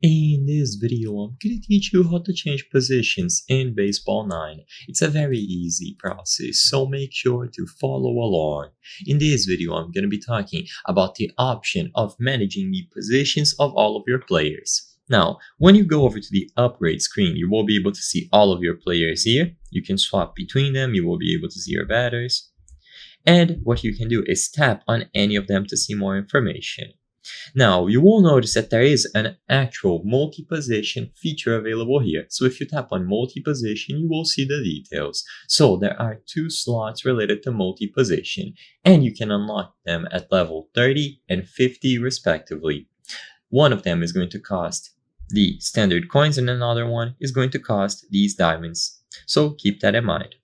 In this video, I'm going to teach you how to change positions in Baseball 9. It's a very easy process, so make sure to follow along. In this video, I'm going to be talking about the option of managing the positions of all of your players. Now, when you go over to the upgrade screen, you will be able to see all of your players here. You can swap between them, you will be able to see your batters. And what you can do is tap on any of them to see more information. Now, you will notice that there is an actual multi-position feature available here. So if you tap on multi-position, you will see the details. So there are 2 slots related to multi-position, and you can unlock them at level 30 and 50 respectively. One of them is going to cost the standard coins, and another one is going to cost these diamonds. So keep that in mind.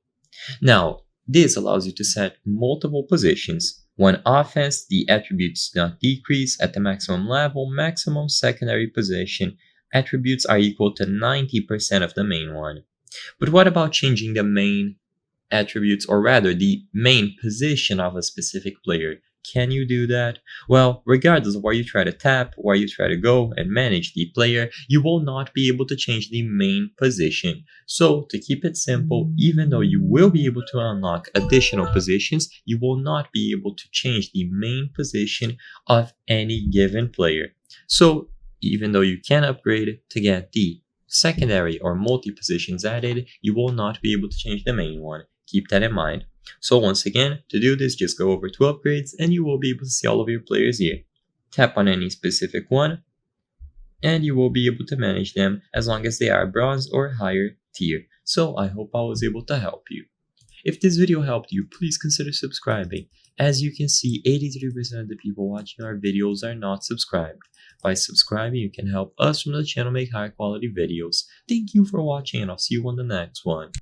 Now, this allows you to set multiple positions. When offense, the attributes do not decrease at the maximum level. Maximum secondary position attributes are equal to 90% of the main one. But what about changing the main attributes, or rather the main position of a specific player? Can you do that? Well, regardless of where you try to tap, where you try to go and manage the player, you will not be able to change the main position. So, to keep it simple, even though you will be able to unlock additional positions, you will not be able to change the main position of any given player. So, even though you can upgrade to get the secondary or multi-positions added, you will not be able to change the main one. Keep that in mind. So once again, to do this, just go over to upgrades and you will be able to see all of your players here. Tap on any specific one and you will be able to manage them as long as they are bronze or higher tier. So I hope I was able to help you. If this video helped you, please consider subscribing. As you can see, 83% of the people watching our videos are not subscribed. By subscribing, you can help us from the channel make higher quality videos. Thank you for watching and I'll see you on the next one.